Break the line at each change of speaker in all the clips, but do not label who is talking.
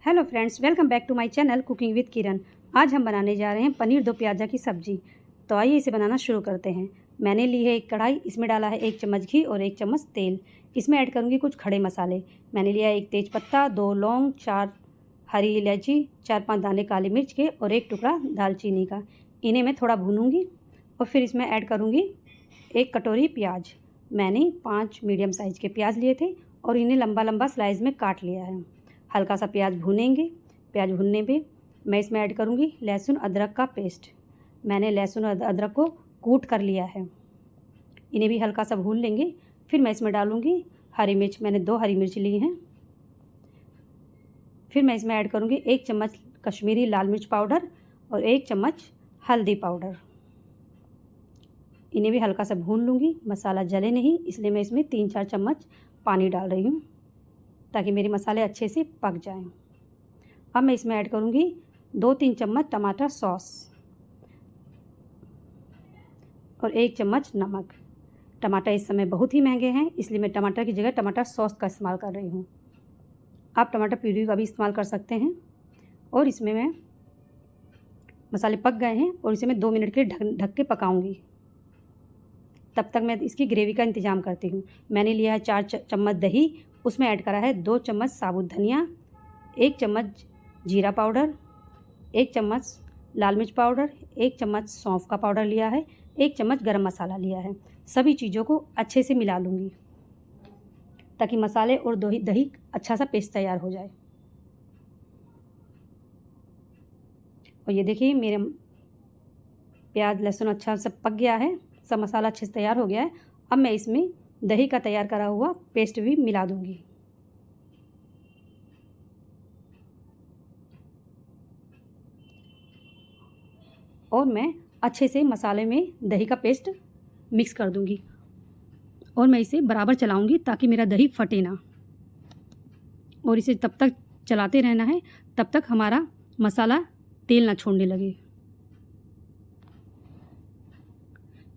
Hello friends, welcome back to my channel cooking with Kiran. आज हम बनाने जा रहे हैं पनीर दो प्याज़ा की सब्ज़ी। तो आइए इसे बनाना शुरू करते हैं। मैंने ली है एक कढ़ाई, इसमें डाला है 1 चम्मच घी और 1 चम्मच तेल। इसमें ऐड करूँगी कुछ खड़े मसाले। मैंने लिया है 1 तेज़पत्ता, 2 लौंग, 4 हरी इलायची, 4-5 दाने काली मिर्च के और 1 टुकड़ा दालचीनी का। इन्हें मैं थोड़ा भूनूँगी और फिर इसमें ऐड करूँगी 1 कटोरी प्याज। मैंने 5 मीडियम साइज़ के प्याज लिए थे और इन्हें लंबा लंबा स्लाइस में काट लिया है। हल्का सा प्याज भूनेंगे। प्याज भूनने पे मैं इसमें ऐड करूँगी लहसुन अदरक का पेस्ट। मैंने लहसुन और अदरक को कूट कर लिया है। इन्हें भी हल्का सा भून लेंगे। फिर मैं इसमें डालूँगी हरी मिर्च। मैंने 2 हरी मिर्च ली हैं। फिर मैं इसमें ऐड करूँगी 1 चम्मच कश्मीरी लाल मिर्च पाउडर और 1 चम्मच हल्दी पाउडर। इन्हें भी हल्का सा भून लूँगी। मसाला जले नहीं, इसलिए मैं इसमें 3-4 चम्मच पानी डाल रही हूँ ताकि मेरे मसाले अच्छे से पक जाएं। अब मैं इसमें ऐड करूँगी 2-3 चम्मच टमाटर सॉस और 1 चम्मच नमक। टमाटर इस समय बहुत ही महंगे हैं, इसलिए मैं टमाटर की जगह टमाटर सॉस का इस्तेमाल कर रही हूँ। आप टमाटर प्यूरी का भी इस्तेमाल कर सकते हैं। और इसमें मैं मसाले पक गए हैं और इसे मैं 2 मिनट के लिए ढक के पकाऊँगी। तब तक मैं इसकी ग्रेवी का इंतज़ाम करती हूँ। मैंने लिया है 4 चम्मच दही, उसमें ऐड करा है 2 चम्मच साबुत धनिया, 1 चम्मच जीरा पाउडर, 1 चम्मच लाल मिर्च पाउडर, 1 चम्मच सौंफ का पाउडर लिया है, 1 चम्मच गरम मसाला लिया है। सभी चीज़ों को अच्छे से मिला लूँगी ताकि मसाले और दही अच्छा सा पेस्ट तैयार हो जाए। और ये देखिए मेरे प्याज लहसुन अच्छा से पक गया है, सब मसाला अच्छे से तैयार हो गया है। अब मैं इसमें दही का तैयार करा हुआ पेस्ट भी मिला दूँगी। और मैं अच्छे से मसाले में दही का पेस्ट मिक्स कर दूँगी और मैं इसे बराबर चलाऊँगी ताकि मेरा दही फटे ना। और इसे तब तक चलाते रहना है तब तक हमारा मसाला तेल ना छोड़ने लगे।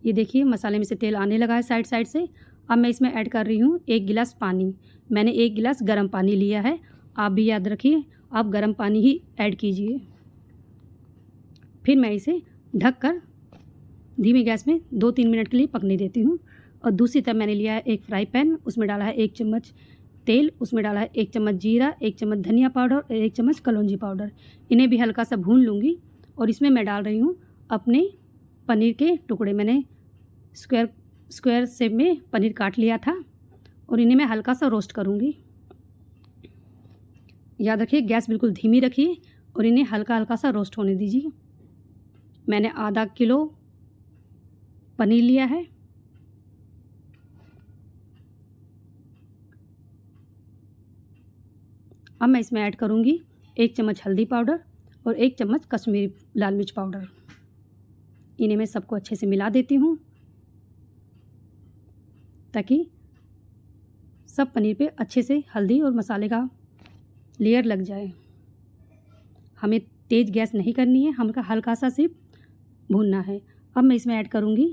ये देखिए मसाले में से तेल आने लगा है साइड साइड से। अब मैं इसमें ऐड कर रही हूँ 1 गिलास पानी। मैंने 1 गिलास गर्म पानी लिया है। आप भी याद रखिए, आप गर्म पानी ही ऐड कीजिए। फिर मैं इसे ढककर धीमी गैस में 2-3 मिनट के लिए पकने देती हूँ। और दूसरी तरफ मैंने लिया है एक फ्राई पैन, उसमें डाला है 1 चम्मच तेल, उसमें डाला है 1 चम्मच जीरा, 1 चम्मच धनिया पाउडर और 1 चम्मच कलौंजी पाउडर। इन्हें भी हल्का सा भून लूँगी और इसमें मैं डाल रही हूँ अपने पनीर के टुकड़े। मैंने स्क्वायर शेप में पनीर काट लिया था और इन्हें मैं हल्का सा रोस्ट करूँगी। याद रखिए गैस बिल्कुल धीमी रखिए और इन्हें हल्का हल्का सा रोस्ट होने दीजिए। मैंने आधा किलो पनीर लिया है। अब मैं इसमें ऐड करूँगी 1 चम्मच हल्दी पाउडर और 1 चम्मच कश्मीरी लाल मिर्च पाउडर। इन्हें मैं सबको अच्छे से मिला देती हूँ ताकि सब पनीर पे अच्छे से हल्दी और मसाले का लेयर लग जाए। हमें तेज़ गैस नहीं करनी है, हमें हल्का सा सिर्फ भूनना है। अब मैं इसमें ऐड करूँगी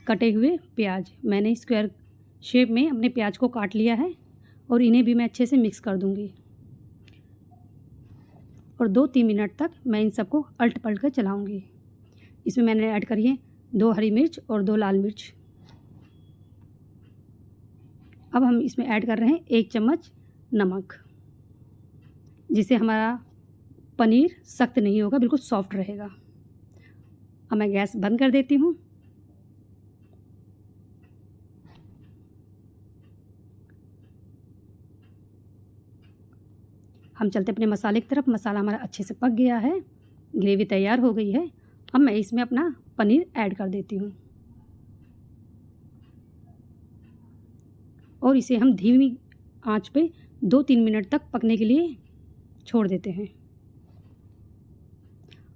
कटे हुए प्याज। मैंने स्क्वायर शेप में अपने प्याज को काट लिया है और इन्हें भी मैं अच्छे से मिक्स कर दूँगी। और 2-3 मिनट तक मैं इन सबको अल्ट पलट कर चलाऊँगी। इसमें मैंने ऐड करी है 2 हरी मिर्च और 2 लाल मिर्च। अब हम इसमें ऐड कर रहे हैं 1 चम्मच नमक, जिससे हमारा पनीर सख्त नहीं होगा, बिल्कुल सॉफ्ट रहेगा। अब मैं गैस बंद कर देती हूँ। हम चलते अपने मसाले की तरफ। मसाला हमारा अच्छे से पक गया है, ग्रेवी तैयार हो गई है। अब मैं इसमें अपना पनीर ऐड कर देती हूँ और इसे हम धीमी आंच पे 2-3 मिनट तक पकने के लिए छोड़ देते हैं।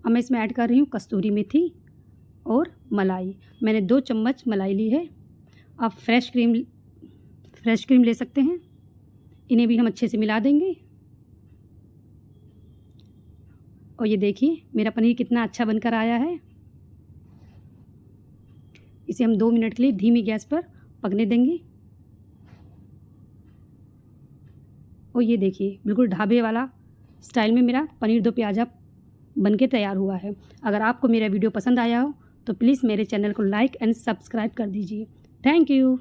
अब मैं इसमें ऐड कर रही हूँ कस्तूरी मेथी और मलाई। मैंने 2 चम्मच मलाई ली है। आप फ्रेश क्रीम ले सकते हैं। इन्हें भी हम अच्छे से मिला देंगे। और ये देखिए मेरा पनीर कितना अच्छा बनकर आया है। इसे हम 2 मिनट के लिए धीमी गैस पर पकने देंगे। और ये देखिए बिल्कुल ढाबे वाला स्टाइल में मेरा पनीर दो प्याज़ा बनके तैयार हुआ है। अगर आपको मेरा वीडियो पसंद आया हो तो प्लीज़ मेरे चैनल को लाइक एंड सब्सक्राइब कर दीजिए। Thank you.